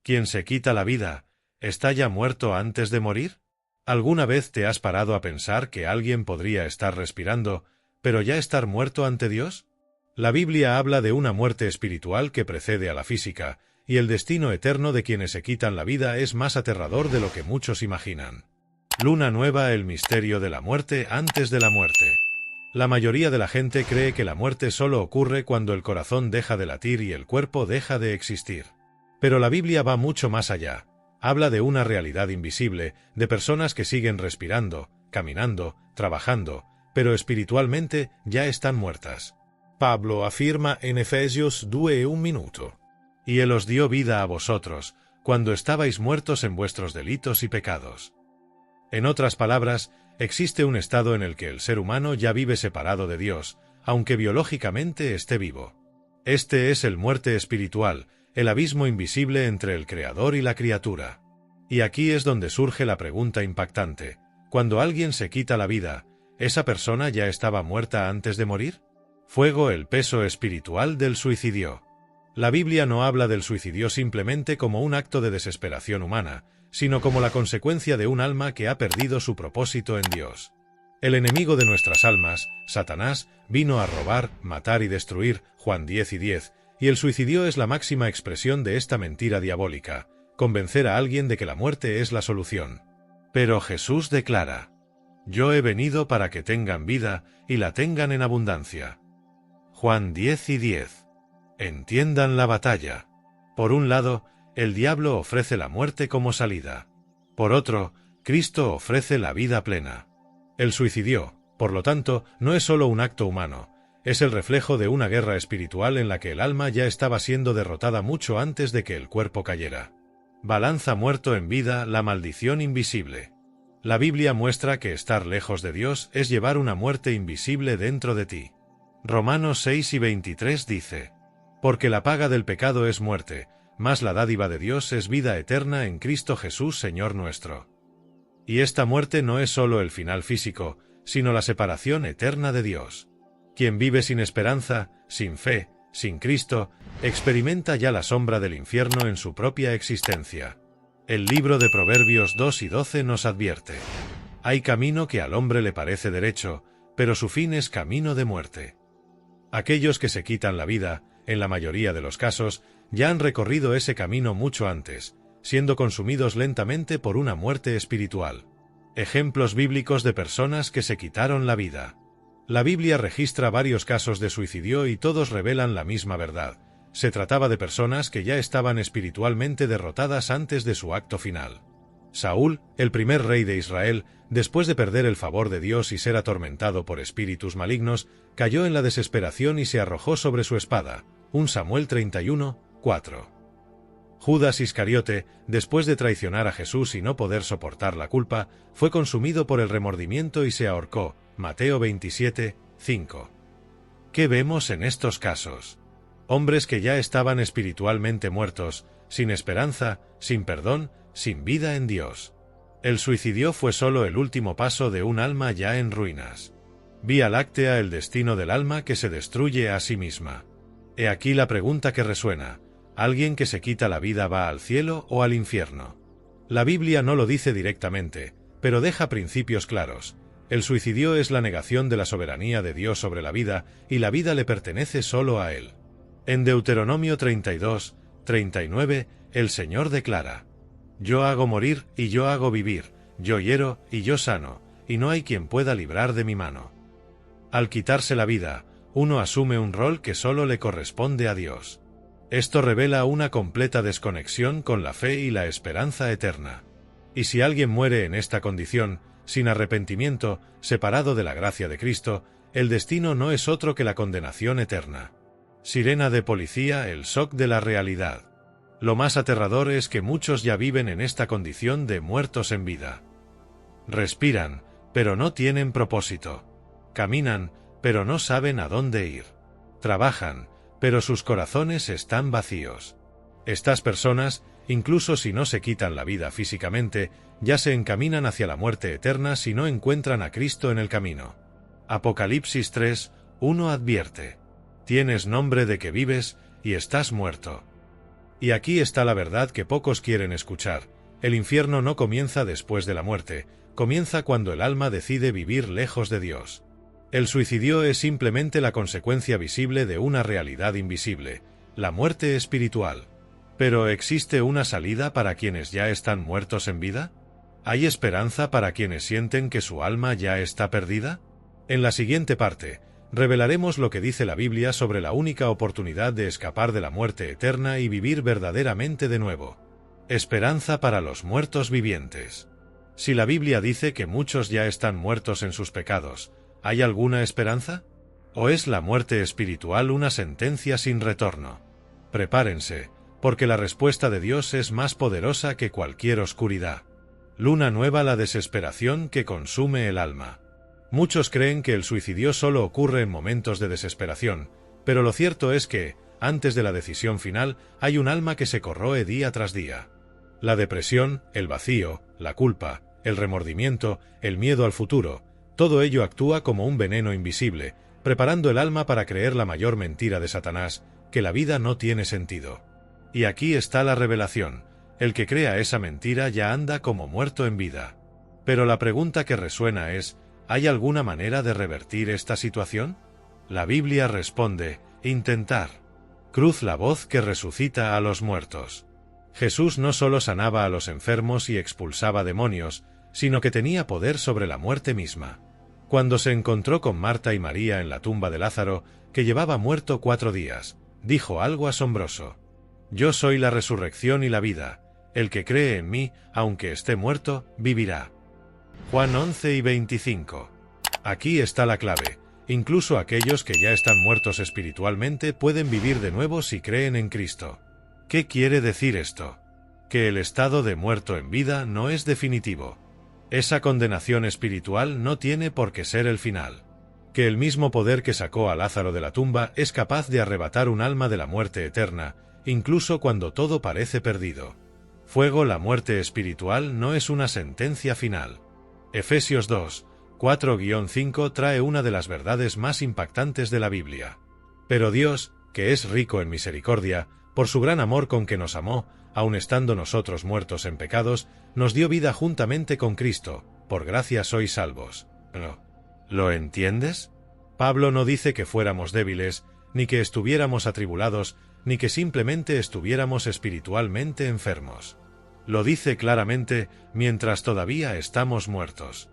Quien se quita la vida, ¿está ya muerto antes de morir? ¿Alguna vez te has parado a pensar que alguien podría estar respirando, pero ya estar muerto ante Dios? La Biblia habla de una muerte espiritual que precede a la física, y el destino eterno de quienes se quitan la vida es más aterrador de lo que muchos imaginan. Luna nueva: el misterio de la muerte antes de la muerte. La mayoría de la gente cree que la muerte solo ocurre cuando el corazón deja de latir y el cuerpo deja de existir. Pero la Biblia va mucho más allá. Habla de una realidad invisible, de personas que siguen respirando, caminando, trabajando, pero espiritualmente ya están muertas. Pablo afirma en Efesios 2:1: y Él os dio vida a vosotros, cuando estabais muertos en vuestros delitos y pecados. En otras palabras, existe un estado en el que el ser humano ya vive separado de Dios, aunque biológicamente esté vivo. Este es el muerte espiritual, el abismo invisible entre el Creador y la criatura. Y aquí es donde surge la pregunta impactante: cuando alguien se quita la vida, ¿esa persona ya estaba muerta antes de morir? Fuego: el peso espiritual del suicidio. La Biblia no habla del suicidio simplemente como un acto de desesperación humana, sino como la consecuencia de un alma que ha perdido su propósito en Dios. El enemigo de nuestras almas, Satanás, vino a robar, matar y destruir, Juan 10:10, y el suicidio es la máxima expresión de esta mentira diabólica: convencer a alguien de que la muerte es la solución. Pero Jesús declara: yo he venido para que tengan vida, y la tengan en abundancia. Juan 10:10. Entiendan la batalla. Por un lado, el diablo ofrece la muerte como salida. Por otro, Cristo ofrece la vida plena. El suicidio, por lo tanto, no es solo un acto humano, es el reflejo de una guerra espiritual en la que el alma ya estaba siendo derrotada mucho antes de que el cuerpo cayera. Balanza: muerto en vida, la maldición invisible. La Biblia muestra que estar lejos de Dios es llevar una muerte invisible dentro de ti. Romanos 6:23 dice: porque la paga del pecado es muerte, mas la dádiva de Dios es vida eterna en Cristo Jesús Señor nuestro. Y esta muerte no es solo el final físico, sino la separación eterna de Dios. Quien vive sin esperanza, sin fe, sin Cristo, experimenta ya la sombra del infierno en su propia existencia. El libro de Proverbios 2:12 nos advierte: hay camino que al hombre le parece derecho, pero su fin es camino de muerte. Aquellos que se quitan la vida, en la mayoría de los casos, ya han recorrido ese camino mucho antes, siendo consumidos lentamente por una muerte espiritual. Ejemplos bíblicos de personas que se quitaron la vida. La Biblia registra varios casos de suicidio y todos revelan la misma verdad: se trataba de personas que ya estaban espiritualmente derrotadas antes de su acto final. Saúl, el primer rey de Israel, después de perder el favor de Dios y ser atormentado por espíritus malignos, cayó en la desesperación y se arrojó sobre su espada. 1 Samuel 31:4. Judas Iscariote, después de traicionar a Jesús y no poder soportar la culpa, fue consumido por el remordimiento y se ahorcó. Mateo 27:5. ¿Qué vemos en estos casos? Hombres que ya estaban espiritualmente muertos, sin esperanza, sin perdón, sin vida en Dios. El suicidio fue solo el último paso de un alma ya en ruinas. Vía Láctea: el destino del alma que se destruye a sí misma. He aquí la pregunta que resuena: ¿alguien que se quita la vida va al cielo o al infierno? La Biblia no lo dice directamente, pero deja principios claros. El suicidio es la negación de la soberanía de Dios sobre la vida, y la vida le pertenece solo a Él. En Deuteronomio 32:39, el Señor declara: yo hago morir y yo hago vivir, yo hiero y yo sano, y no hay quien pueda librar de mi mano. Al quitarse la vida, uno asume un rol que solo le corresponde a Dios. Esto revela una completa desconexión con la fe y la esperanza eterna. Y si alguien muere en esta condición, sin arrepentimiento, separado de la gracia de Cristo, el destino no es otro que la condenación eterna. Sirena de policía: el shock de la realidad. Lo más aterrador es que muchos ya viven en esta condición de muertos en vida. Respiran, pero no tienen propósito. Caminan, pero no saben a dónde ir. Trabajan, pero sus corazones están vacíos. Estas personas, incluso si no se quitan la vida físicamente, ya se encaminan hacia la muerte eterna si no encuentran a Cristo en el camino. Apocalipsis 3:1 advierte: tienes nombre de que vives, y estás muerto. Y aquí está la verdad que pocos quieren escuchar. El infierno no comienza después de la muerte, comienza cuando el alma decide vivir lejos de Dios. El suicidio es simplemente la consecuencia visible de una realidad invisible, la muerte espiritual. ¿Pero existe una salida para quienes ya están muertos en vida? ¿Hay esperanza para quienes sienten que su alma ya está perdida? En la siguiente parte, revelaremos lo que dice la Biblia sobre la única oportunidad de escapar de la muerte eterna y vivir verdaderamente de nuevo. Esperanza para los muertos vivientes. Si la Biblia dice que muchos ya están muertos en sus pecados, ¿hay alguna esperanza? ¿O es la muerte espiritual una sentencia sin retorno? Prepárense, porque la respuesta de Dios es más poderosa que cualquier oscuridad. Luna nueva, la desesperación que consume el alma. Muchos creen que el suicidio solo ocurre en momentos de desesperación, pero lo cierto es que, antes de la decisión final, hay un alma que se corroe día tras día. La depresión, el vacío, la culpa, el remordimiento, el miedo al futuro, todo ello actúa como un veneno invisible, preparando el alma para creer la mayor mentira de Satanás, que la vida no tiene sentido. Y aquí está la revelación: el que crea esa mentira ya anda como muerto en vida. Pero la pregunta que resuena es: ¿hay alguna manera de revertir esta situación? La Biblia responde: intentar. Cruz, la voz que resucita a los muertos. Jesús no solo sanaba a los enfermos y expulsaba demonios, sino que tenía poder sobre la muerte misma. Cuando se encontró con Marta y María en la tumba de Lázaro, que llevaba muerto 4 días, dijo algo asombroso: «Yo soy la resurrección y la vida. El que cree en mí, aunque esté muerto, vivirá». Juan 11:25. Aquí está la clave. Incluso aquellos que ya están muertos espiritualmente pueden vivir de nuevo si creen en Cristo. ¿Qué quiere decir esto? Que el estado de muerto en vida no es definitivo. Esa condenación espiritual no tiene por qué ser el final. Que el mismo poder que sacó a Lázaro de la tumba es capaz de arrebatar un alma de la muerte eterna, incluso cuando todo parece perdido. Fuego, la muerte espiritual no es una sentencia final. Efesios 2, 4-5 trae una de las verdades más impactantes de la Biblia. Pero Dios, que es rico en misericordia, por su gran amor con que nos amó, aun estando nosotros muertos en pecados, nos dio vida juntamente con Cristo. Por gracia sois salvos. ¿Lo entiendes? Pablo no dice que fuéramos débiles, ni que estuviéramos atribulados, ni que simplemente estuviéramos espiritualmente enfermos. Lo dice claramente: mientras todavía estamos muertos.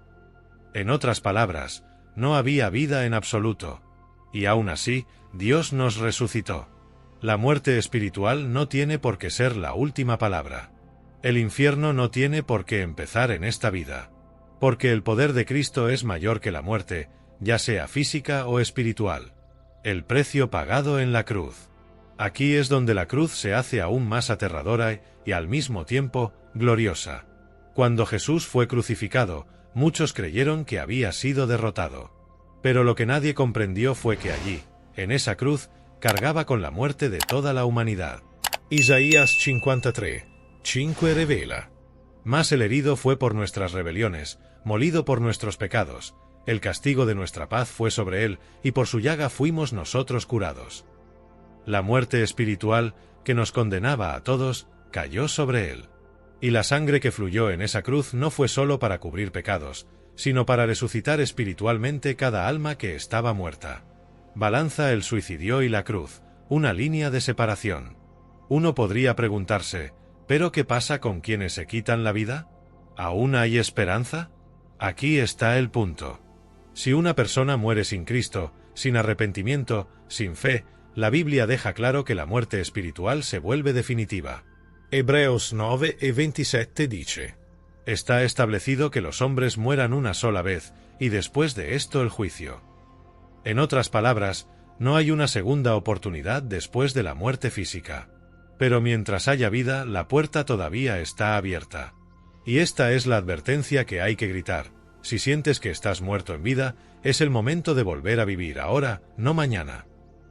En otras palabras, no había vida en absoluto. Y aún así, Dios nos resucitó. La muerte espiritual no tiene por qué ser la última palabra. El infierno no tiene por qué empezar en esta vida. Porque el poder de Cristo es mayor que la muerte, ya sea física o espiritual. El precio pagado en la cruz. Aquí es donde la cruz se hace aún más aterradora y al mismo tiempo gloriosa. Cuando Jesús fue crucificado, muchos creyeron que había sido derrotado. Pero lo que nadie comprendió fue que allí, en esa cruz, cargaba con la muerte de toda la humanidad. Isaías 53:5 revela: «Mas el herido fue por nuestras rebeliones, molido por nuestros pecados. El castigo de nuestra paz fue sobre él, y por su llaga fuimos nosotros curados». La muerte espiritual, que nos condenaba a todos, cayó sobre él. Y la sangre que fluyó en esa cruz no fue solo para cubrir pecados, sino para resucitar espiritualmente cada alma que estaba muerta. Balanza, el suicidio y la cruz, una línea de separación. Uno podría preguntarse: ¿pero qué pasa con quienes se quitan la vida? ¿Aún hay esperanza? Aquí está el punto. Si una persona muere sin Cristo, sin arrepentimiento, sin fe, la Biblia deja claro que la muerte espiritual se vuelve definitiva. Hebreos 9:27 dice: «Está establecido que los hombres mueran una sola vez, y después de esto el juicio». En otras palabras, no hay una segunda oportunidad después de la muerte física. Pero mientras haya vida, la puerta todavía está abierta. Y esta es la advertencia que hay que gritar: si sientes que estás muerto en vida, es el momento de volver a vivir ahora, no mañana.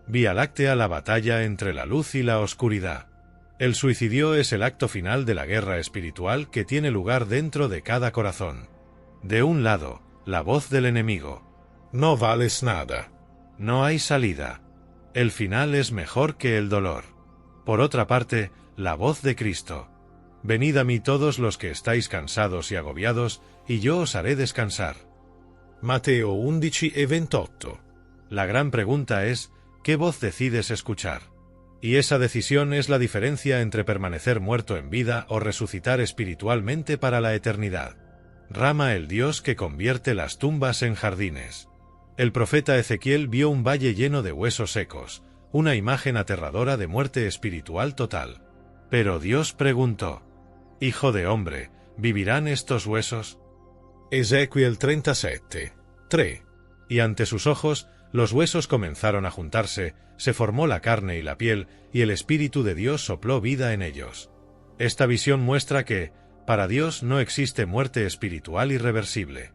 Vía Láctea, la batalla entre la luz y la oscuridad. El suicidio es el acto final de la guerra espiritual que tiene lugar dentro de cada corazón. De un lado, la voz del enemigo: «No vales nada. No hay salida. El final es mejor que el dolor». Por otra parte, la voz de Cristo. Venid a mí todos los que estáis cansados y agobiados, y yo os haré descansar. Mateo 11:28. La gran pregunta es, ¿qué voz decides escuchar? Y esa decisión es la diferencia entre permanecer muerto en vida o resucitar espiritualmente para la eternidad. Rama, el Dios que convierte las tumbas en jardines. El profeta Ezequiel vio un valle lleno de huesos secos, una imagen aterradora de muerte espiritual total. Pero Dios preguntó: Hijo de hombre, ¿vivirán estos huesos? Ezequiel 37:3. Y ante sus ojos, los huesos comenzaron a juntarse, se formó la carne y la piel, y el Espíritu de Dios sopló vida en ellos. Esta visión muestra que, para Dios no existe muerte espiritual irreversible.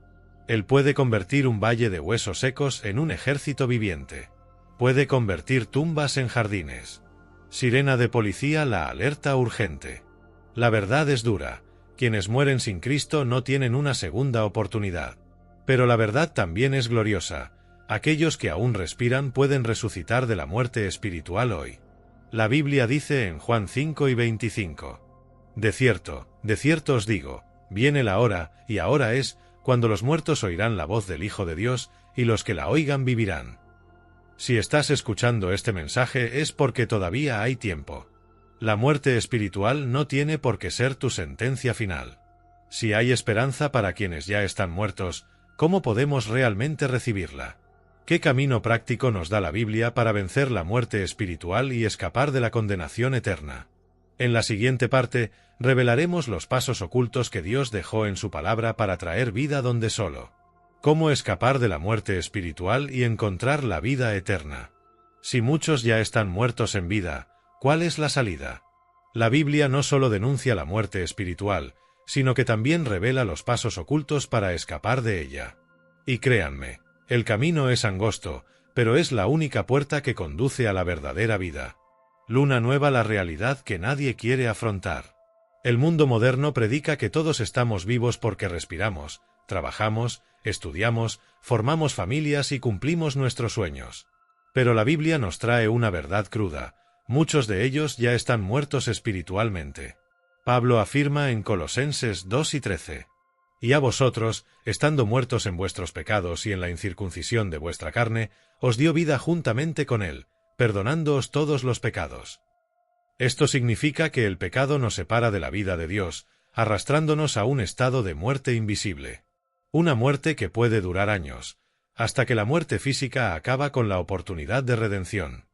Él puede convertir un valle de huesos secos en un ejército viviente. Puede convertir tumbas en jardines. Sirena de policía, la alerta urgente. La verdad es dura. Quienes mueren sin Cristo no tienen una segunda oportunidad. Pero la verdad también es gloriosa. Aquellos que aún respiran pueden resucitar de la muerte espiritual hoy. La Biblia dice en Juan 5:25: de cierto os digo, viene la hora, y ahora es, cuando los muertos oirán la voz del Hijo de Dios, y los que la oigan vivirán. Si estás escuchando este mensaje es porque todavía hay tiempo. La muerte espiritual no tiene por qué ser tu sentencia final. Si hay esperanza para quienes ya están muertos, ¿cómo podemos realmente recibirla? ¿Qué camino práctico nos da la Biblia para vencer la muerte espiritual y escapar de la condenación eterna? En la siguiente parte, revelaremos los pasos ocultos que Dios dejó en su palabra para traer vida donde solo. ¿Cómo escapar de la muerte espiritual y encontrar la vida eterna? Si muchos ya están muertos en vida, ¿cuál es la salida? La Biblia no solo denuncia la muerte espiritual, sino que también revela los pasos ocultos para escapar de ella. Y créanme, el camino es angosto, pero es la única puerta que conduce a la verdadera vida. Luna nueva, la realidad que nadie quiere afrontar. El mundo moderno predica que todos estamos vivos porque respiramos, trabajamos, estudiamos, formamos familias y cumplimos nuestros sueños. Pero la Biblia nos trae una verdad cruda: muchos de ellos ya están muertos espiritualmente. Pablo afirma en Colosenses 2:13: y a vosotros, estando muertos en vuestros pecados y en la incircuncisión de vuestra carne, os dio vida juntamente con él, perdonándoos todos los pecados. Esto significa que el pecado nos separa de la vida de Dios, arrastrándonos a un estado de muerte invisible. Una muerte que puede durar años, hasta que la muerte física acaba con la oportunidad de redención.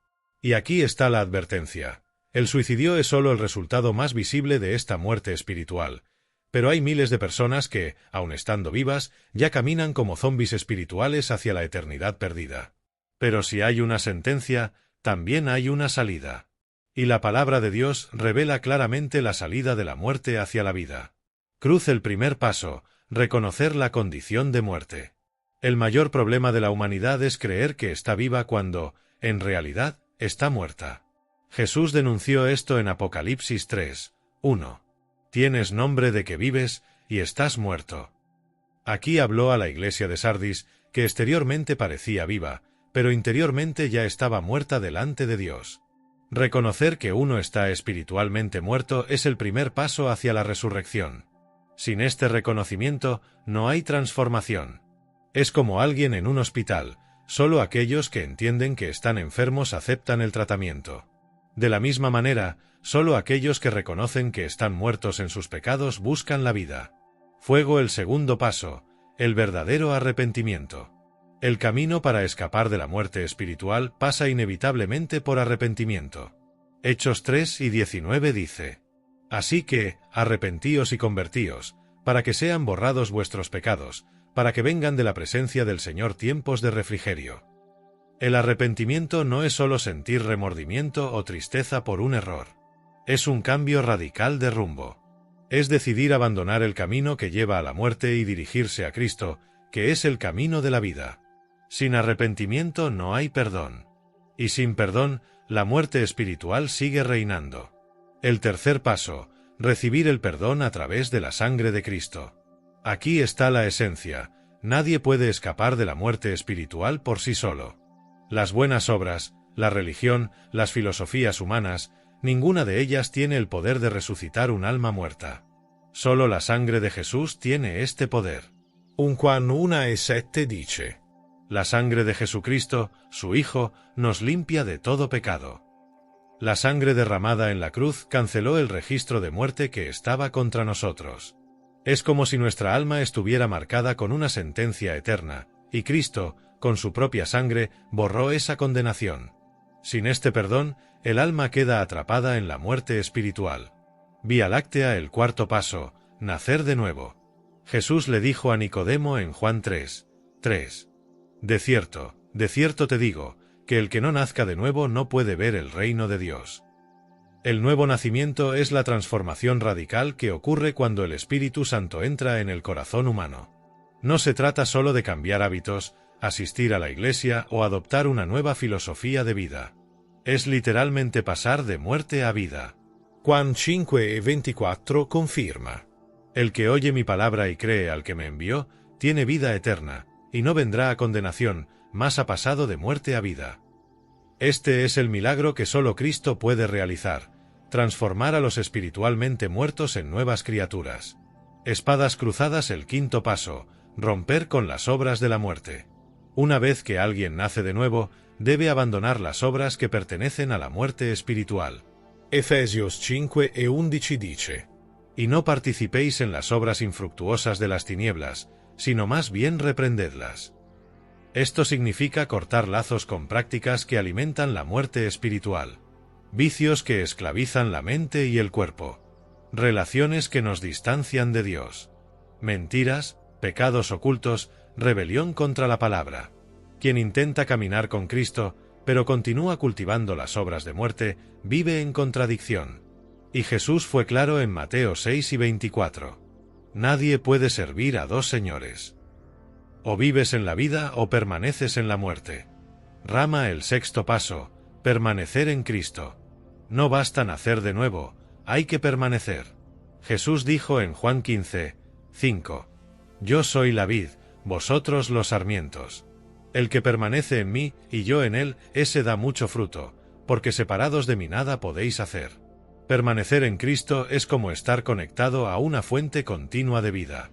Y aquí está la advertencia: el suicidio es solo el resultado más visible de esta muerte espiritual, pero hay miles de personas que, aun estando vivas, ya caminan como zombis espirituales hacia la eternidad perdida. Pero si hay una sentencia, también hay una salida. Y la palabra de Dios revela claramente la salida de la muerte hacia la vida. Cruz, el primer paso: reconocer la condición de muerte. El mayor problema de la humanidad es creer que está viva cuando, en realidad, está muerta. Jesús denunció esto en Apocalipsis 3:1. Tienes nombre de que vives, y estás muerto. Aquí habló a la iglesia de Sardis, que exteriormente parecía viva, pero interiormente ya estaba muerta delante de Dios. Reconocer que uno está espiritualmente muerto es el primer paso hacia la resurrección. Sin este reconocimiento, no hay transformación. Es como alguien en un hospital: solo aquellos que entienden que están enfermos aceptan el tratamiento. De la misma manera, solo aquellos que reconocen que están muertos en sus pecados buscan la vida. Fuego, el segundo paso: el verdadero arrepentimiento. El camino para escapar de la muerte espiritual pasa inevitablemente por arrepentimiento. Hechos 3:19 dice: así que, arrepentíos y convertíos, para que sean borrados vuestros pecados, para que vengan de la presencia del Señor tiempos de refrigerio. El arrepentimiento no es solo sentir remordimiento o tristeza por un error. Es un cambio radical de rumbo. Es decidir abandonar el camino que lleva a la muerte y dirigirse a Cristo, que es el camino de la vida. Sin arrepentimiento no hay perdón. Y sin perdón, la muerte espiritual sigue reinando. El tercer paso: recibir el perdón a través de la sangre de Cristo. Aquí está la esencia: nadie puede escapar de la muerte espiritual por sí solo. Las buenas obras, la religión, las filosofías humanas, Ninguna de ellas tiene el poder de resucitar un alma muerta. Solo la sangre de Jesús tiene este poder. Un Juan 1:7 dice: La sangre de Jesucristo, su Hijo, nos limpia de todo pecado. La sangre derramada en la cruz canceló el registro de muerte que estaba contra nosotros. Es como si nuestra alma estuviera marcada con una sentencia eterna, y Cristo, con su propia sangre, borró esa condenación. Sin este perdón, el alma queda atrapada en la muerte espiritual. Vía Láctea, el cuarto paso, nacer de nuevo. Jesús le dijo a Nicodemo en Juan 3:3: de cierto te digo, que el que no nazca de nuevo no puede ver el reino de Dios. El nuevo nacimiento es la transformación radical que ocurre cuando el Espíritu Santo entra en el corazón humano. No se trata solo de cambiar hábitos, asistir a la iglesia o adoptar una nueva filosofía de vida. Es literalmente pasar de muerte a vida. Juan 5:24 confirma: El que oye mi palabra y cree al que me envió, tiene vida eterna, y no vendrá a condenación, mas ha pasado de muerte a vida. Este es el milagro que solo Cristo puede realizar: transformar a los espiritualmente muertos en nuevas criaturas. Espadas cruzadas, el quinto paso: romper con las obras de la muerte. Una vez que alguien nace de nuevo, debe abandonar las obras que pertenecen a la muerte espiritual. Efesios 5:11 dice: Y no participéis en las obras infructuosas de las tinieblas, sino más bien reprendedlas. Esto significa cortar lazos con prácticas que alimentan la muerte espiritual, vicios que esclavizan la mente y el cuerpo, relaciones que nos distancian de Dios, mentiras, pecados ocultos, rebelión contra la palabra. Quien intenta caminar con Cristo, pero continúa cultivando las obras de muerte, vive en contradicción. Y Jesús fue claro en Mateo 6:24. Nadie puede servir a dos señores. O vives en la vida o permaneces en la muerte. Rama, el sexto paso: permanecer en Cristo. No basta nacer de nuevo, hay que permanecer. Jesús dijo en Juan 15:5: Yo soy la vid, vosotros los sarmientos. El que permanece en mí y yo en él, ese da mucho fruto, porque separados de mí nada podéis hacer. Permanecer en Cristo es como estar conectado a una fuente continua de vida.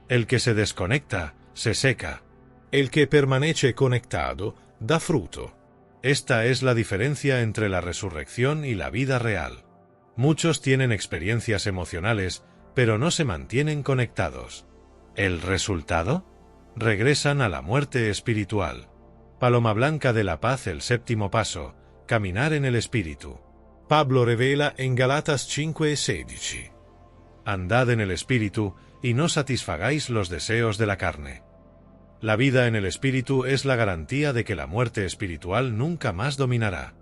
El que se desconecta, se seca. El que permanece conectado, da fruto. Esta es la diferencia entre la resurrección y la vida real. Muchos tienen experiencias emocionales, pero no se mantienen conectados. ¿El resultado? Regresan a la muerte espiritual. Paloma Blanca de la Paz, el séptimo paso: caminar en el Espíritu. Pablo revela en Galatas 5:16: Andad en el Espíritu, y no satisfagáis los deseos de la carne. La vida en el Espíritu es la garantía de que la muerte espiritual nunca más dominará.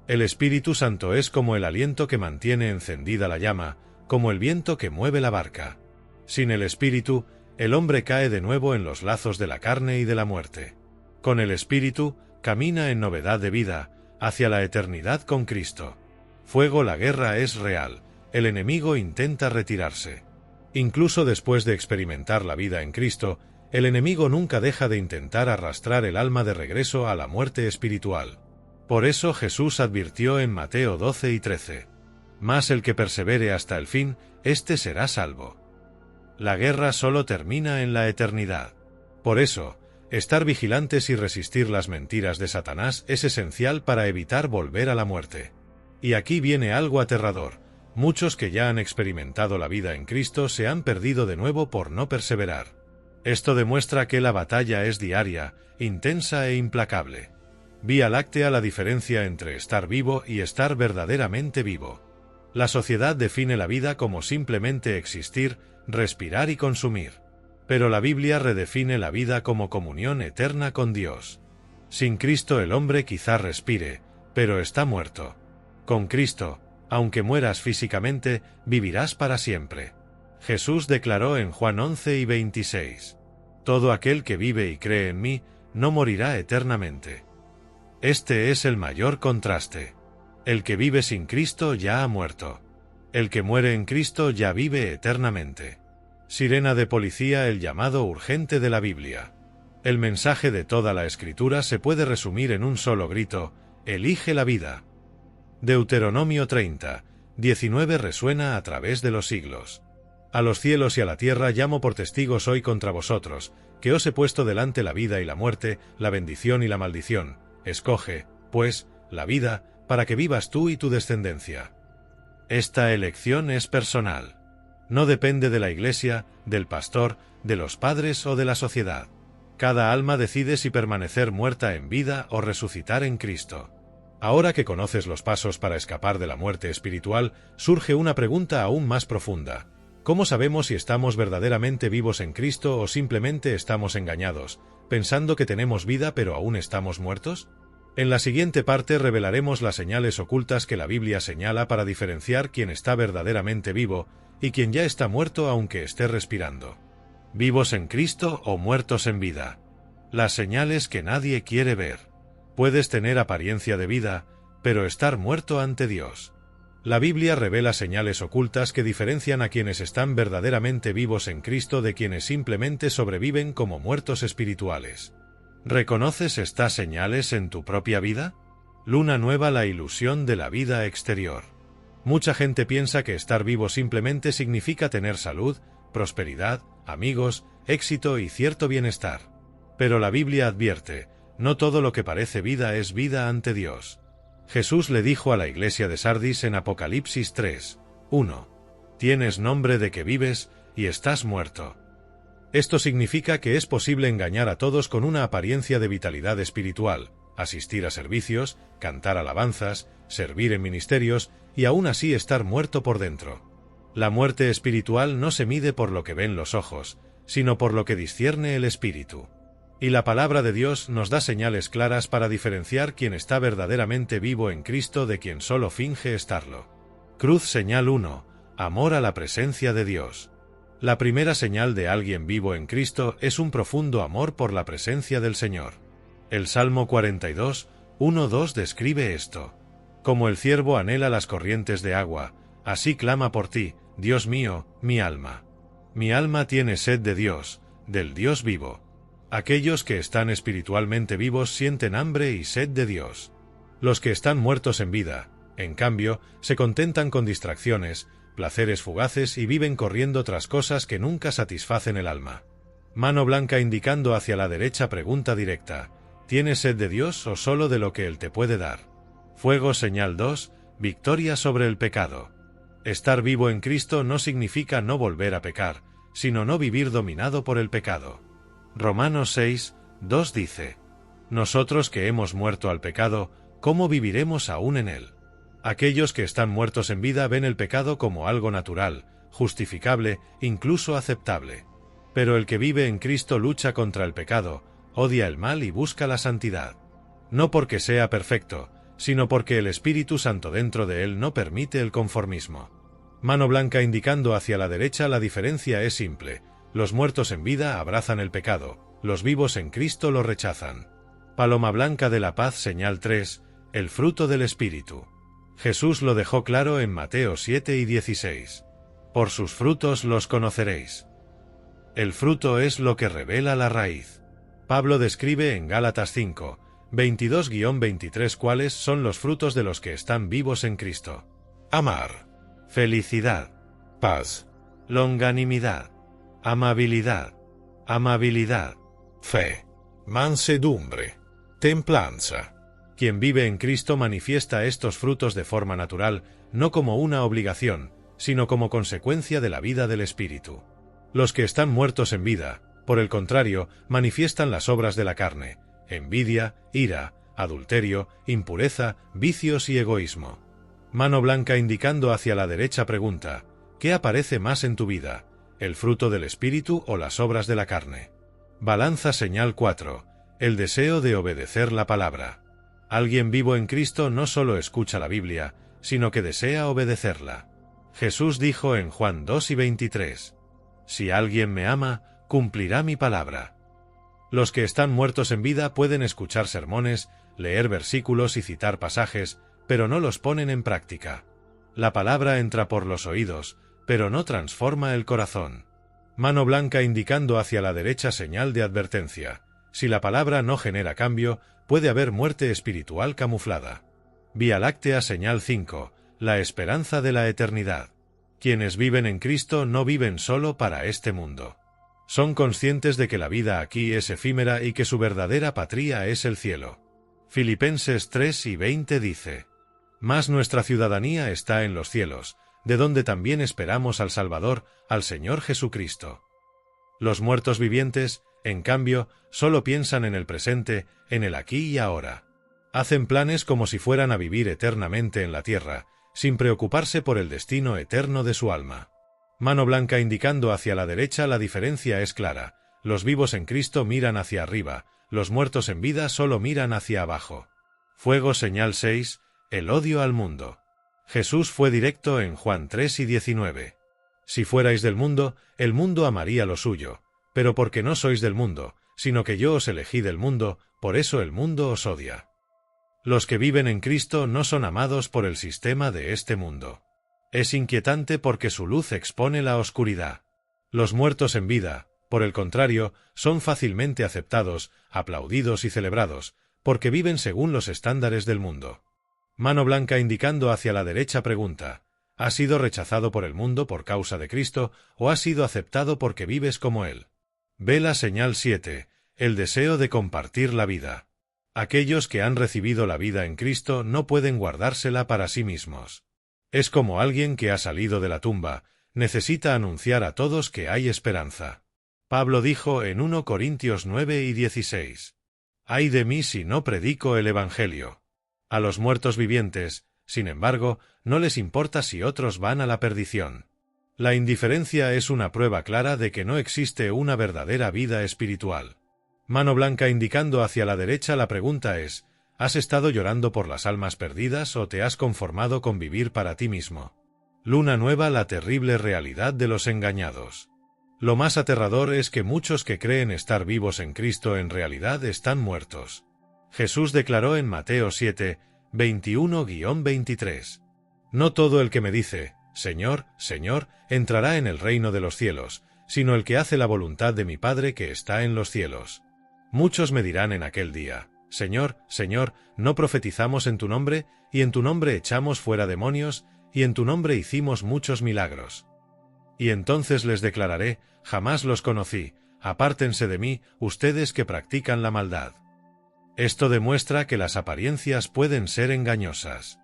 El Espíritu Santo es como el aliento que mantiene encendida la llama, como el viento que mueve la barca. Sin el Espíritu, el hombre cae de nuevo en los lazos de la carne y de la muerte. Con el Espíritu, camina en novedad de vida, hacia la eternidad con Cristo. Fuego, la guerra es real, el enemigo intenta retirarse. Incluso después de experimentar la vida en Cristo, el enemigo nunca deja de intentar arrastrar el alma de regreso a la muerte espiritual. Por eso Jesús advirtió en Mateo 12:13: Mas el que persevere hasta el fin, éste será salvo. La guerra solo termina en la eternidad. Por eso, estar vigilantes y resistir las mentiras de Satanás es esencial para evitar volver a la muerte. Y aquí viene algo aterrador: muchos que ya han experimentado la vida en Cristo se han perdido de nuevo por no perseverar. Esto demuestra que la batalla es diaria, intensa e implacable. Vía Láctea, la diferencia entre estar vivo y estar verdaderamente vivo. La sociedad define la vida como simplemente existir, respirar y consumir. Pero la Biblia redefine la vida como comunión eterna con Dios. Sin Cristo el hombre quizá respire, pero está muerto. Con Cristo, aunque mueras físicamente, vivirás para siempre. Jesús declaró en Juan 11:26: Todo aquel que vive y cree en mí, no morirá eternamente. Este es el mayor contraste. El que vive sin Cristo ya ha muerto. El que muere en Cristo ya vive eternamente. Sirena de policía, el llamado urgente de la Biblia. El mensaje de toda la Escritura se puede resumir en un solo grito: elige la vida. Deuteronomio 30, 19 resuena a través de los siglos. A los cielos y a la tierra llamo por testigos hoy contra vosotros, que os he puesto delante la vida y la muerte, la bendición y la maldición. Escoge, pues, la vida, para que vivas tú y tu descendencia. Esta elección es personal. No depende de la Iglesia, del pastor, de los padres o de la sociedad. Cada alma decide si permanecer muerta en vida o resucitar en Cristo. Ahora que conoces los pasos para escapar de la muerte espiritual, surge una pregunta aún más profunda. ¿Cómo sabemos si estamos verdaderamente vivos en Cristo o simplemente estamos engañados, pensando que tenemos vida pero aún estamos muertos? En la siguiente parte revelaremos las señales ocultas que la Biblia señala para diferenciar quién está verdaderamente vivo y quién ya está muerto aunque esté respirando. ¿Vivos en Cristo o muertos en vida? Las señales que nadie quiere ver. Puedes tener apariencia de vida, pero estar muerto ante Dios. La Biblia revela señales ocultas que diferencian a quienes están verdaderamente vivos en Cristo de quienes simplemente sobreviven como muertos espirituales. ¿Reconoces estas señales en tu propia vida? Luna nueva, la ilusión de la vida exterior. Mucha gente piensa que estar vivo simplemente significa tener salud, prosperidad, amigos, éxito y cierto bienestar. Pero la Biblia advierte, no todo lo que parece vida es vida ante Dios. Jesús le dijo a la iglesia de Sardis en Apocalipsis 3, 1: Tienes nombre de que vives y estás muerto. Esto significa que es posible engañar a todos con una apariencia de vitalidad espiritual, asistir a servicios, cantar alabanzas, servir en ministerios y aún así estar muerto por dentro. La muerte espiritual no se mide por lo que ven los ojos, sino por lo que discierne el espíritu. Y la palabra de Dios nos da señales claras para diferenciar quién está verdaderamente vivo en Cristo de quien solo finge estarlo. Cruz señal 1. Amor a la presencia de Dios. La primera señal de alguien vivo en Cristo es un profundo amor por la presencia del Señor. El Salmo 42, 1-2 describe esto. Como el ciervo anhela las corrientes de agua, así clama por ti, Dios mío, mi alma. Mi alma tiene sed de Dios, del Dios vivo. Aquellos que están espiritualmente vivos sienten hambre y sed de Dios. Los que están muertos en vida, en cambio, se contentan con distracciones, placeres fugaces y viven corriendo tras cosas que nunca satisfacen el alma. Mano blanca indicando hacia la derecha, pregunta directa: ¿tienes sed de Dios o solo de lo que Él te puede dar? Fuego señal 2, victoria sobre el pecado. Estar vivo en Cristo no significa no volver a pecar, sino no vivir dominado por el pecado. Romanos 6, 2 dice: Nosotros que hemos muerto al pecado, ¿cómo viviremos aún en él? Aquellos que están muertos en vida ven el pecado como algo natural, justificable, incluso aceptable. Pero el que vive en Cristo lucha contra el pecado, odia el mal y busca la santidad. No porque sea perfecto, sino porque el Espíritu Santo dentro de él no permite el conformismo. Mano blanca indicando hacia la derecha, la diferencia es simple. Los muertos en vida abrazan el pecado, los vivos en Cristo lo rechazan. Paloma blanca de la paz señal 3, el fruto del Espíritu. Jesús lo dejó claro en Mateo 7 y 16. Por sus frutos los conoceréis. El fruto es lo que revela la raíz. Pablo describe en Gálatas 5, 22-23 cuáles son los frutos de los que están vivos en Cristo. Amar, felicidad, paz, longanimidad, amabilidad, fe, mansedumbre, templanza. Quien vive en Cristo manifiesta estos frutos de forma natural, no como una obligación, sino como consecuencia de la vida del Espíritu. Los que están muertos en vida, por el contrario, manifiestan las obras de la carne: envidia, ira, adulterio, impureza, vicios y egoísmo. Mano blanca indicando hacia la derecha pregunta: ¿qué aparece más en tu vida, el fruto del Espíritu o las obras de la carne? Balanza señal 4, el deseo de obedecer la palabra. Alguien vivo en Cristo no solo escucha la Biblia, sino que desea obedecerla. Jesús dijo en Juan 2 y 23, Si alguien me ama, cumplirá mi palabra. Los que están muertos en vida pueden escuchar sermones, leer versículos y citar pasajes, pero no los ponen en práctica. La palabra entra por los oídos, pero no transforma el corazón. Mano blanca indicando hacia la derecha señal de advertencia. Si la palabra no genera cambio, puede haber muerte espiritual camuflada. Vía Láctea señal 5, la esperanza de la eternidad. Quienes viven en Cristo no viven solo para este mundo. Son conscientes de que la vida aquí es efímera y que su verdadera patria es el cielo. Filipenses 3:20 dice: Mas nuestra ciudadanía está en los cielos, de donde también esperamos al Salvador, al Señor Jesucristo. Los muertos vivientes, en cambio, solo piensan en el presente, en el aquí y ahora. Hacen planes como si fueran a vivir eternamente en la tierra, sin preocuparse por el destino eterno de su alma. Mano blanca indicando hacia la derecha. La diferencia es clara. Los vivos en Cristo miran hacia arriba, los muertos en vida solo miran hacia abajo. Fuego señal 6, el odio al mundo. Jesús fue directo en Juan 3:19. Si fuerais del mundo, el mundo amaría lo suyo, pero porque no sois del mundo, sino que yo os elegí del mundo, por eso el mundo os odia. Los que viven en Cristo no son amados por el sistema de este mundo. Es inquietante porque su luz expone la oscuridad. Los muertos en vida, por el contrario, son fácilmente aceptados, aplaudidos y celebrados, porque viven según los estándares del mundo. Mano blanca indicando hacia la derecha pregunta: ¿has sido rechazado por el mundo por causa de Cristo o has sido aceptado porque vives como Él? Vela señal 7, el deseo de compartir la vida. Aquellos que han recibido la vida en Cristo no pueden guardársela para sí mismos. Es como alguien que ha salido de la tumba, necesita anunciar a todos que hay esperanza. Pablo dijo en 1 Corintios 9:16: «Ay de mí si no predico el Evangelio». A los muertos vivientes, sin embargo, no les importa si otros van a la perdición. La indiferencia es una prueba clara de que no existe una verdadera vida espiritual. Mano blanca indicando hacia la derecha. La pregunta es: ¿has estado llorando por las almas perdidas o te has conformado con vivir para ti mismo? Luna nueva, la terrible realidad de los engañados. Lo más aterrador es que muchos que creen estar vivos en Cristo en realidad están muertos. Jesús declaró en Mateo 7:21-23: «No todo el que me dice, Señor, Señor, entrará en el reino de los cielos, sino el que hace la voluntad de mi Padre que está en los cielos. Muchos me dirán en aquel día: Señor, Señor, ¿no profetizamos en tu nombre, y en tu nombre echamos fuera demonios, y en tu nombre hicimos muchos milagros? Y entonces les declararé: jamás los conocí, apártense de mí, ustedes que practican la maldad». Esto demuestra que las apariencias pueden ser engañosas.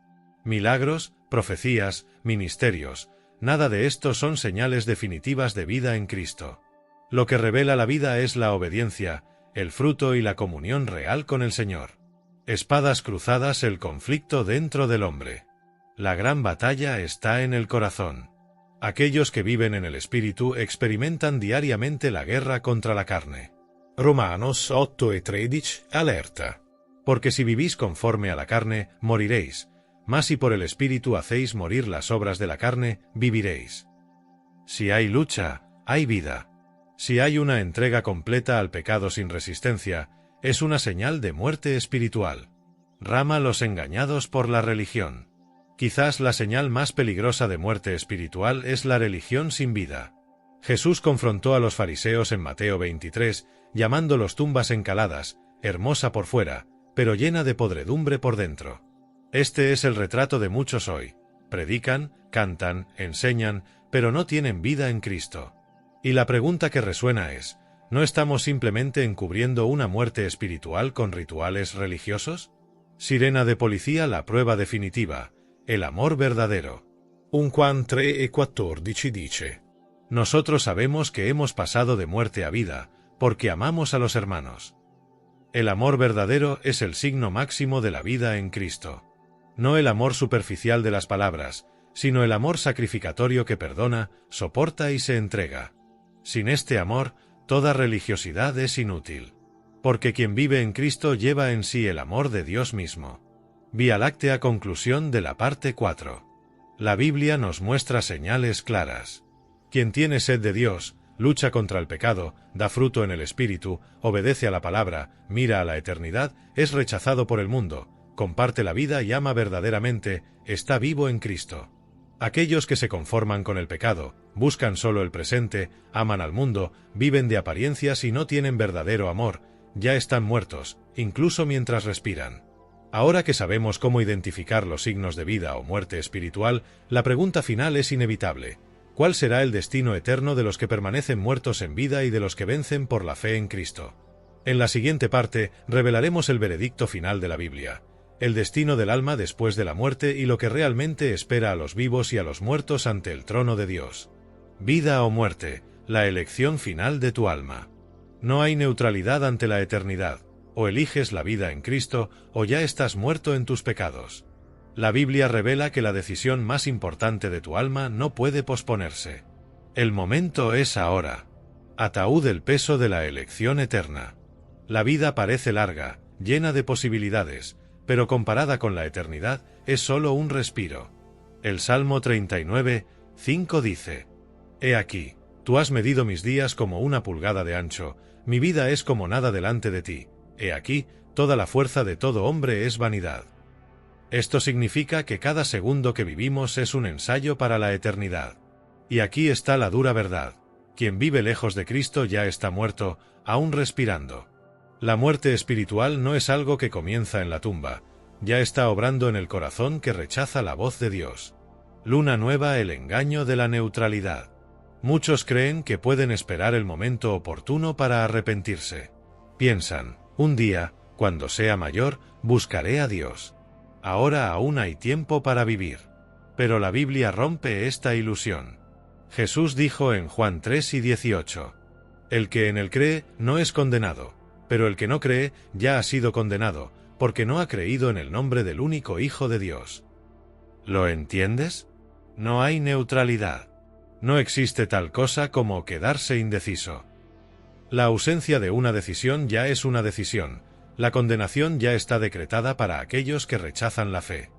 Milagros, profecías, ministerios, nada de esto son señales definitivas de vida en Cristo. Lo que revela la vida es la obediencia, el fruto y la comunión real con el Señor. Espadas cruzadas, el conflicto dentro del hombre. La gran batalla está en el corazón. Aquellos que viven en el Espíritu experimentan diariamente la guerra contra la carne. Romanos 8:13, alerta. Porque si vivís conforme a la carne, moriréis, mas si por el Espíritu hacéis morir las obras de la carne, viviréis. Si hay lucha, hay vida. Si hay una entrega completa al pecado sin resistencia, es una señal de muerte espiritual. Rama los engañados por la religión. Quizás la señal más peligrosa de muerte espiritual es la religión sin vida. Jesús confrontó a los fariseos en Mateo 23, llamándolos tumbas encaladas, hermosa por fuera, pero llena de podredumbre por dentro. Este es el retrato de muchos hoy. Predican, cantan, enseñan, pero no tienen vida en Cristo. Y la pregunta que resuena es: ¿no estamos simplemente encubriendo una muerte espiritual con rituales religiosos? Sirena de policía, la prueba definitiva, el amor verdadero. 1 Juan 3:14 dice: Nosotros sabemos que hemos pasado de muerte a vida, porque amamos a los hermanos. El amor verdadero es el signo máximo de la vida en Cristo. No el amor superficial de las palabras, sino el amor sacrificatorio que perdona, soporta y se entrega. Sin este amor, toda religiosidad es inútil. Porque quien vive en Cristo lleva en sí el amor de Dios mismo. Vía Láctea, conclusión de la parte 4. La Biblia nos muestra señales claras. Quien tiene sed de Dios, lucha contra el pecado, da fruto en el Espíritu, obedece a la palabra, mira a la eternidad, es rechazado por el mundo, comparte la vida y ama verdaderamente, está vivo en Cristo. Aquellos que se conforman con el pecado, buscan solo el presente, aman al mundo, viven de apariencias y no tienen verdadero amor, ya están muertos, incluso mientras respiran. Ahora que sabemos cómo identificar los signos de vida o muerte espiritual, la pregunta final es inevitable. ¿Cuál será el destino eterno de los que permanecen muertos en vida y de los que vencen por la fe en Cristo? En la siguiente parte revelaremos el veredicto final de la Biblia, el destino del alma después de la muerte y lo que realmente espera a los vivos y a los muertos ante el trono de Dios. Vida o muerte, la elección final de tu alma. No hay neutralidad ante la eternidad. O eliges la vida en Cristo, o ya estás muerto en tus pecados. La Biblia revela que la decisión más importante de tu alma no puede posponerse. El momento es ahora. Ataúd el peso de la elección eterna. La vida parece larga, llena de posibilidades, pero comparada con la eternidad, es solo un respiro. El Salmo 39, 5 dice: He aquí, tú has medido mis días como una pulgada de ancho, mi vida es como nada delante de ti. He aquí, toda la fuerza de todo hombre es vanidad. Esto significa que cada segundo que vivimos es un ensayo para la eternidad. Y aquí está la dura verdad. Quien vive lejos de Cristo ya está muerto, aún respirando. La muerte espiritual no es algo que comienza en la tumba, ya está obrando en el corazón que rechaza la voz de Dios. Luna nueva, el engaño de la neutralidad. Muchos creen que pueden esperar el momento oportuno para arrepentirse. Piensan: un día, cuando sea mayor, buscaré a Dios. Ahora aún hay tiempo para vivir. Pero la Biblia rompe esta ilusión. Jesús dijo en Juan 3:18: El que en él cree no es condenado, pero el que no cree ya ha sido condenado, porque no ha creído en el nombre del único Hijo de Dios. ¿Lo entiendes? No hay neutralidad. No existe tal cosa como quedarse indeciso. La ausencia de una decisión ya es una decisión. La condenación ya está decretada para aquellos que rechazan la fe.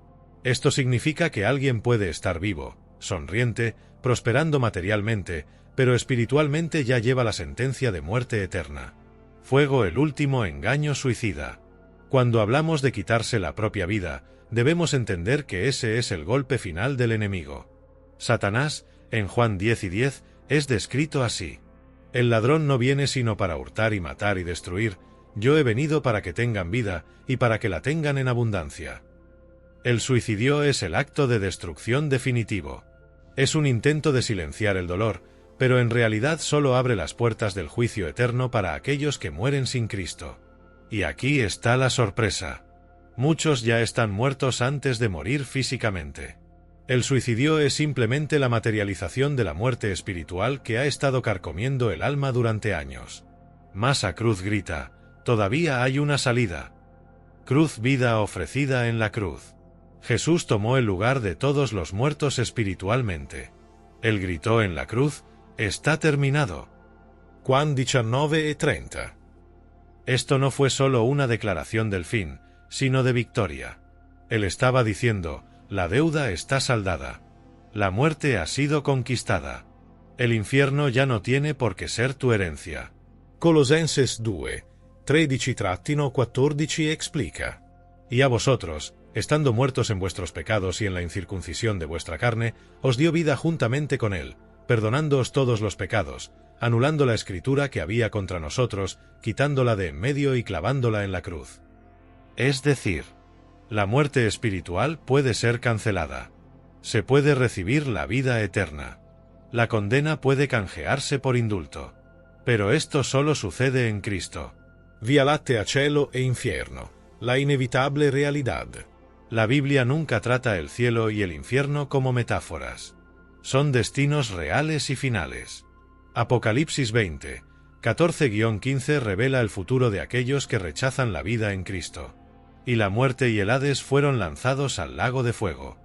Esto significa que alguien puede estar vivo, sonriente, prosperando materialmente, pero espiritualmente ya lleva la sentencia de muerte eterna. Fuego, el último engaño suicida. Cuando hablamos de quitarse la propia vida, debemos entender que ese es el golpe final del enemigo. Satanás, en Juan 10:10, es descrito así: El ladrón no viene sino para hurtar y matar y destruir. Yo he venido para que tengan vida, y para que la tengan en abundancia. El suicidio es el acto de destrucción definitivo. Es un intento de silenciar el dolor, pero en realidad solo abre las puertas del juicio eterno para aquellos que mueren sin Cristo. Y aquí está la sorpresa. Muchos ya están muertos antes de morir físicamente. El suicidio es simplemente la materialización de la muerte espiritual que ha estado carcomiendo el alma durante años. Masa Cruz grita: todavía hay una salida. Cruz, vida ofrecida en la cruz. Jesús tomó el lugar de todos los muertos espiritualmente. Él gritó en la cruz: está terminado. Juan 19:30. Esto no fue solo una declaración del fin, sino de victoria. Él estaba diciendo: la deuda está saldada. La muerte ha sido conquistada. El infierno ya no tiene por qué ser tu herencia. Colosenses 2, 13-14 explica: Y a vosotros, estando muertos en vuestros pecados y en la incircuncisión de vuestra carne, os dio vida juntamente con él, perdonándoos todos los pecados, anulando la escritura que había contra nosotros, quitándola de en medio y clavándola en la cruz. Es decir, la muerte espiritual puede ser cancelada. Se puede recibir la vida eterna. La condena puede canjearse por indulto. Pero esto solo sucede en Cristo. Vía láctea, cielo e infierno. La inevitable realidad. La Biblia nunca trata el cielo y el infierno como metáforas. Son destinos reales y finales. Apocalipsis 20, 14-15 revela el futuro de aquellos que rechazan la vida en Cristo. Y la muerte y el Hades fueron lanzados al lago de fuego.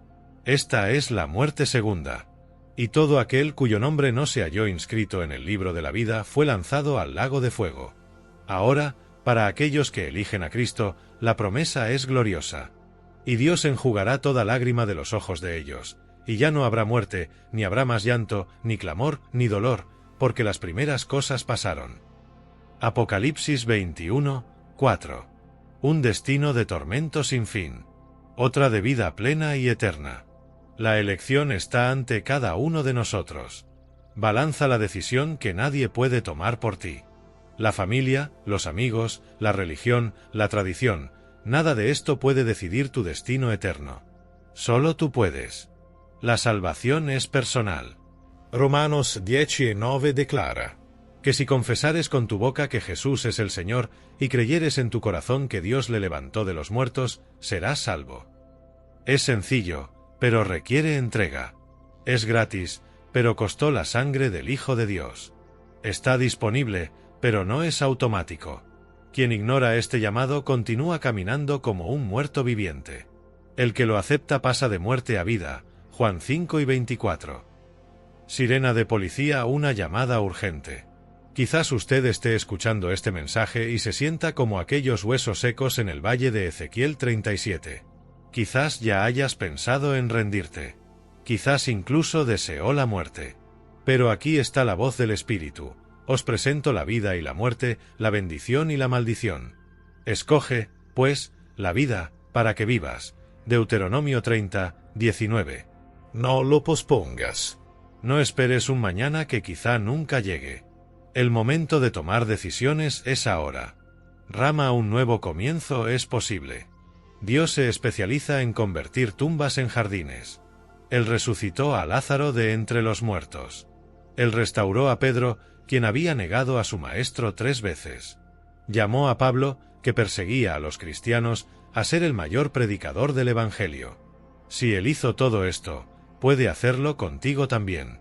Esta es la muerte segunda. Y todo aquel cuyo nombre no se halló inscrito en el libro de la vida fue lanzado al lago de fuego. Ahora, para aquellos que eligen a Cristo, la promesa es gloriosa. Y Dios enjugará toda lágrima de los ojos de ellos, y ya no habrá muerte, ni habrá más llanto, ni clamor, ni dolor, porque las primeras cosas pasaron. Apocalipsis 21, 4. Un destino de tormento sin fin. Otra de vida plena y eterna. La elección está ante cada uno de nosotros. Balanza la decisión que nadie puede tomar por ti. La familia, los amigos, la religión, la tradición, Nada de esto puede decidir tu destino eterno. Solo tú puedes. La salvación es personal. Romanos 10:9 declara: Que si confesares con tu boca que Jesús es el Señor y creyeres en tu corazón que Dios le levantó de los muertos, serás salvo. Es sencillo, pero requiere entrega. Es gratis, pero costó la sangre del Hijo de Dios. Está disponible, pero no es automático. Quien ignora este llamado continúa caminando como un muerto viviente. El que lo acepta pasa de muerte a vida. Juan 5:24. Sirena de policía, una llamada urgente. Quizás usted esté escuchando este mensaje y se sienta como aquellos huesos secos en el valle de Ezequiel 37. Quizás ya hayas pensado en rendirte. Quizás incluso deseó la muerte. Pero aquí está la voz del Espíritu. Os presento la vida y la muerte, la bendición y la maldición. Escoge, pues, la vida, para que vivas. Deuteronomio 30:19. No lo pospongas. No esperes un mañana que quizá nunca llegue. El momento de tomar decisiones es ahora. Rama, un nuevo comienzo es posible. Dios se especializa en convertir tumbas en jardines. Él resucitó a Lázaro de entre los muertos. Él restauró a Pedro, quien había negado a su maestro 3 veces. Llamó a Pablo, que perseguía a los cristianos, a ser el mayor predicador del Evangelio. Si Él hizo todo esto, puede hacerlo contigo también.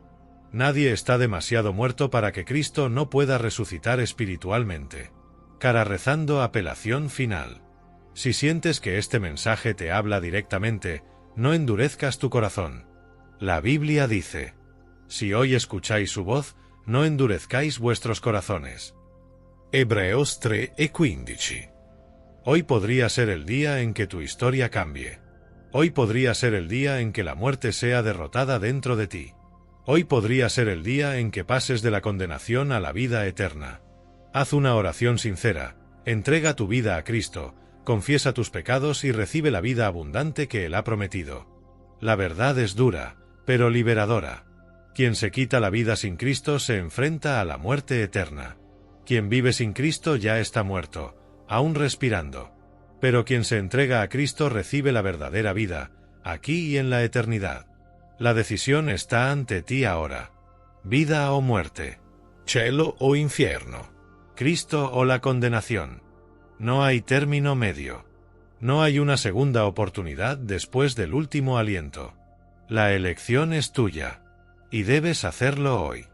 Nadie está demasiado muerto para que Cristo no pueda resucitar espiritualmente. Cara rezando, apelación final. Si sientes que este mensaje te habla directamente, no endurezcas tu corazón. La Biblia dice: si hoy escucháis su voz, no endurezcáis vuestros corazones. Hebreos 3:15. Hoy podría ser el día en que tu historia cambie. Hoy podría ser el día en que la muerte sea derrotada dentro de ti. Hoy podría ser el día en que pases de la condenación a la vida eterna. Haz una oración sincera, entrega tu vida a Cristo, confiesa tus pecados y recibe la vida abundante que Él ha prometido. La verdad es dura, pero liberadora. Quien se quita la vida sin Cristo se enfrenta a la muerte eterna. Quien vive sin Cristo ya está muerto, aún respirando. Pero quien se entrega a Cristo recibe la verdadera vida, aquí y en la eternidad. La decisión está ante ti ahora. Vida o muerte. Cielo o infierno. Cristo o la condenación. No hay término medio. No hay una segunda oportunidad después del último aliento. La elección es tuya. Y debes hacerlo hoy.